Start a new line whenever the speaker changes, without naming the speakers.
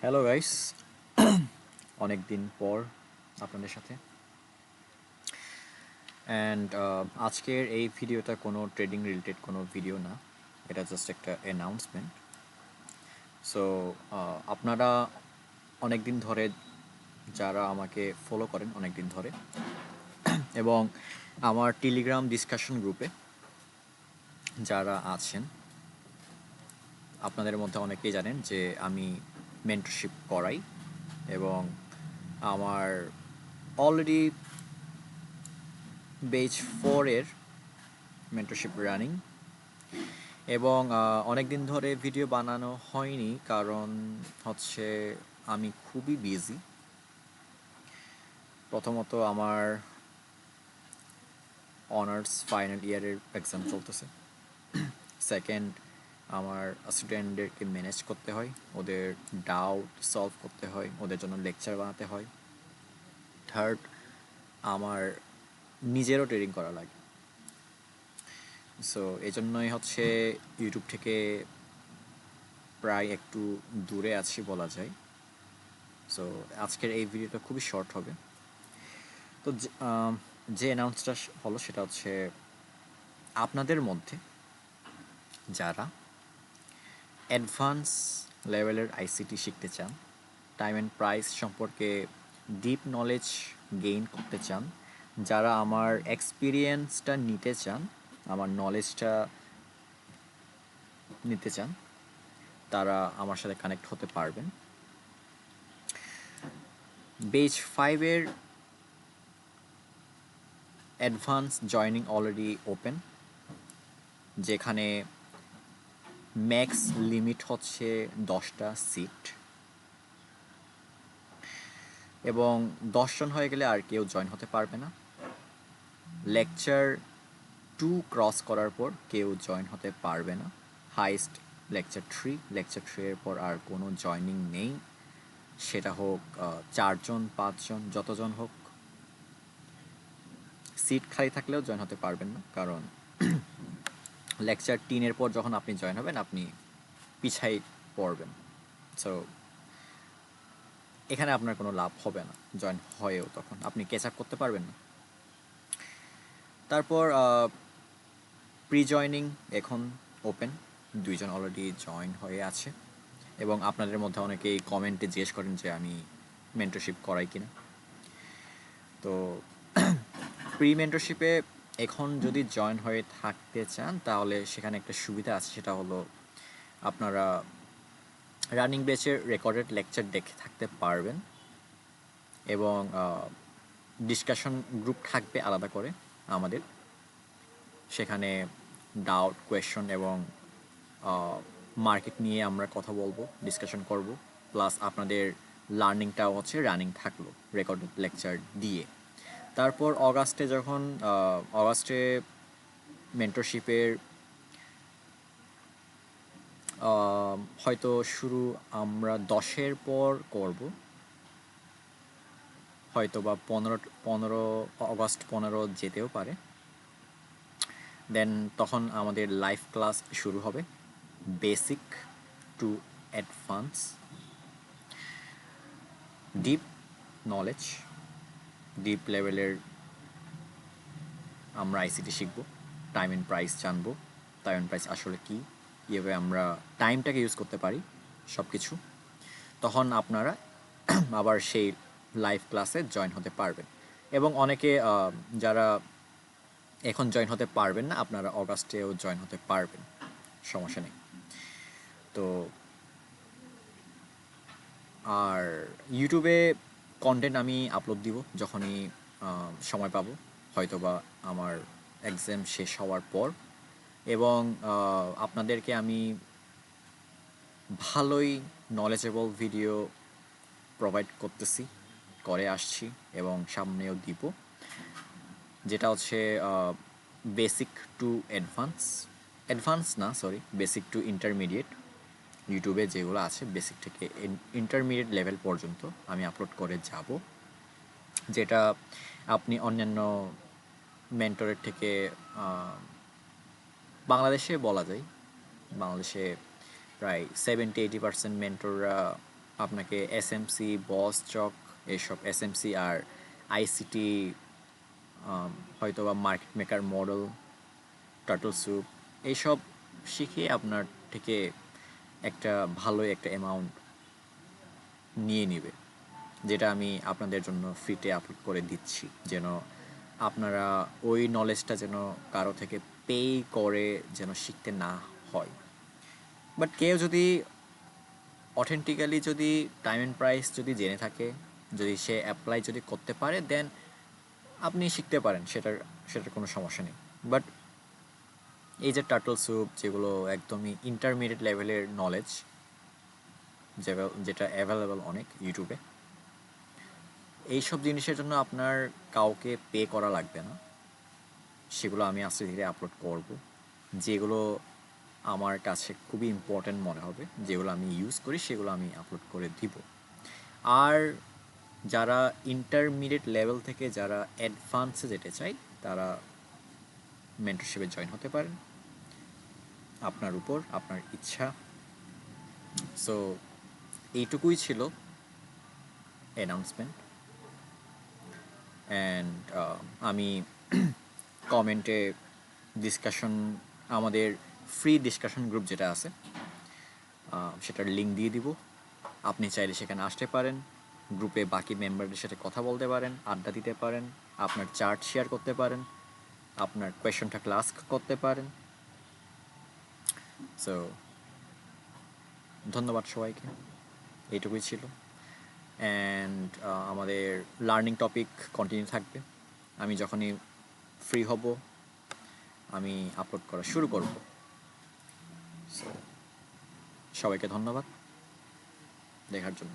Hello guys, অনেক দিন পর আপনাদের সাথে। অ্যান্ড আজকের এই ভিডিওটা কোনো ট্রেডিং রিলেটেড কোনো ভিডিও না, এটা জাস্ট একটা অ্যানাউন্সমেন্ট। সো আপনারা অনেক দিন ধরে, যারা আমাকে ফলো করেন অনেক দিন ধরে, এবং আমার টেলিগ্রাম ডিসকাশন গ্রুপে যারা আছেন, আপনাদের মধ্যে অনেকেই জানেন যে আমি মেন্টরশিপ করাই এবং আমার অলরেডি বেজ 4-এর মেন্টরশিপ রানিং। এবং অনেক দিন ধরে ভিডিও বানানো হয়নি কারণ হচ্ছে আমি খুবই বিজি। প্রথমত আমার অনার্স ফাইনাল ইয়ারের এক্সাম চলতেছে। সেকেন্ড, আমার স্টুডেন্টদেরকে ম্যানেজ করতে হয়, ওদের ডাউট সলভ করতে হয়, ওদের জন্য লেকচার বানাতে হয়। থার্ড, আমার নিজেরও ট্রেডিং করা লাগে। সো এই জন্যই হচ্ছে ইউটিউব থেকে প্রায় একটু দূরে আছি বলা যায়। সো আজকের এই ভিডিওটা খুবই শর্ট হবে। তো যে অ্যানাউন্সটা হলো সেটা হচ্ছে, আপনাদের মধ্যে যারা অ্যাডভান্স লেভেলের আইসিটি শিখতে চান, টাইম অ্যান্ড প্রাইস সম্পর্কে ডিপ নলেজ গেইন করতে চান, যারা আমার এক্সপিরিয়েন্সটা নিতে চান, আমার নলেজটা নিতে চান, তারা আমার সাথে কানেক্ট হতে পারবেন। বেজ 5-এর অ্যাডভান্স জয়নিং অলরেডি ওপেন, যেখানে ম্যাক্স লিমিট হচ্ছে 10টা সিট, এবং 10 জন হয়ে গেলে আর কেউ জয়েন হতে পারবে না। লেকচার 2 ক্রস করার পর কেউ জয়েন হতে পারবে না। হাইস্ট লেকচার 3, লেকচার 3-এর পর আর কোনো জয়নিং নেই। সেটা হোক 4 জন 5 জন যতজন হোক। সিট খালি থাকলেও জয়েন হতে পারবেন না, কারণ লেকচার 3-এর পর যখন আপনি জয়েন হবেন আপনি পিছাই পড়বেন। সো এখানে আপনার কোনো লাভ হবে না, জয়েন হয়েও তখন আপনি ক্যাচ আপ করতে পারবেন না। তারপর প্রি জয়নিং এখন ওপেন, 2 জন অলরেডি জয়েন হয়ে আছে, এবং আপনাদের মধ্যে অনেকেই কমেন্টে জিজ্ঞেস করেন যে আমি মেন্টরশিপ করাই কিনা। তো প্রি মেন্টরশিপে এখন যদি জয়েন হয়ে থাকতে চান তাহলে সেখানে একটা সুবিধা আছে, সেটা হলো আপনারা রানিং ব্যাচের রেকর্ডেড লেকচার দেখে থাকতে পারবেন, এবং ডিসকাশন গ্রুপ থাকবে আলাদা করে আমাদের। সেখানে ডাউট কোয়েশন এবং মার্কেট নিয়ে আমরা কথা বলবো, ডিসকাশন করব, প্লাস আপনাদের লার্নিংটাও হচ্ছে রানিং থাকলো রেকর্ডেড লেকচার দিয়ে। তারপর অগাস্টে মেন্টরশিপের হয়তো শুরু আমরা 10-এর পর করব, হয়তো বা 15 অগাস্ট যেতেও পারে। দেন তখন আমাদের লাইভ ক্লাস শুরু হবে, basic to advance, deep knowledge, deep লেভেলের আমরা আইসিটি শিখব, টাইম অ্যান্ড প্রাইস জানবো, টাইম অ্যান্ড প্রাইস আসলে কী, কীভাবে আমরা টাইমটাকে ইউজ করতে পারি, সব কিছু। তখন আপনারা আবার সেই লাইভ ক্লাসে জয়েন হতে পারবেন। এবং অনেকে যারা এখন জয়েন হতে পারবেন না, আপনারা অগাস্টেও জয়েন হতে পারবেন, সমস্যা নেই। তো আর ইউটিউবে কন্টেন্ট আমি আপলোড দিব যখনই সময় পাবো, হয়তোবা আমার এক্সাম শেষ হওয়ার পর। এবং আপনাদেরকে আমি ভালোই নলেজেবল ভিডিও প্রোভাইড করতেছি, করে আসছি এবং সামনেও দিব, যেটা হচ্ছে বেসিক টু অ্যাডভান্স, অ্যাডভান্স না সরি, বেসিক টু ইন্টারমিডিয়েট। ইউটিউবে যেগুলো আছে বেসিক থেকে ইন্টারমিডিয়েট লেভেল পর্যন্ত আমি আপলোড করে যাব, যেটা আপনি অন্যান্য মেন্টরের থেকে বাংলাদেশে বলা যায়, বাংলাদেশে প্রায় 70-80% মেন্টররা আপনাকে এসএমসি, বস চক, এইসব এসএমসি আর আইসিটি, হয়তো বা market maker model, turtle soup, এইসব শিখে আপনার থেকে একটা ভালো একটা অ্যামাউন্ট নিয়ে নেবে, যেটা আমি আপনাদের জন্য ফ্রিতে আপলোড করে দিচ্ছি, যেন আপনারা ওই নলেজটা যেন কারো থেকে পে করে যেন শিখতে না হয়। বাট কেউ যদি অথেন্টিক্যালি যদি টাইম অ্যান্ড প্রাইস যদি জেনে থাকে, যদি সে অ্যাপ্লাই যদি করতে পারে, দেন আপনি শিখতে পারেন, সেটার কোনো সমস্যা নেই। বাট এই যে টার্টল স্যুপ, যেগুলো একদমই ইন্টারমিডিয়েট লেভেলের নলেজ, যেটা অ্যাভেলেবল অনেক ইউটিউবে, এইসব জিনিসের জন্য আপনার কাউকে পে করা লাগবে না। সেগুলো আমি আস্তে ধীরে আপলোড করব, যেগুলো আমার কাছে খুবই ইম্পর্ট্যান্ট মনে হবে, যেগুলো আমি ইউজ করি, সেগুলো আমি আপলোড করে দিব। আর যারা ইন্টারমিডিয়েট লেভেল থেকে যারা অ্যাডভান্সে যেতে চায়, তারা মেন্টরশিপে জয়েন হতে পারেন, আপনার উপর, আপনার ইচ্ছা। সো এইটুকুই ছিল অ্যানাউন্সমেন্ট। অ্যান্ড আমি কমেন্টে ডিসকাশন, আমাদের ফ্রি ডিসকাশন গ্রুপ যেটা আছে, সেটার লিঙ্ক দিয়ে দিব। আপনি চাইলে সেখানে আসতে পারেন, গ্রুপে বাকি মেম্বারদের সাথে কথা বলতে পারেন, আড্ডা দিতে পারেন, আপনার চার্ট শেয়ার করতে পারেন, আপনার কোয়েশনটা ক্লাস করতে পারেন। সো ধন্যবাদ সবাইকে, এইটুকুই ছিল। অ্যান্ড আমাদের লার্নিং টপিক কন্টিনিউ থাকবে। আমি যখনই ফ্রি হব আমি আপলোড করা শুরু করব। সো সবাইকে ধন্যবাদ দেখার জন্য।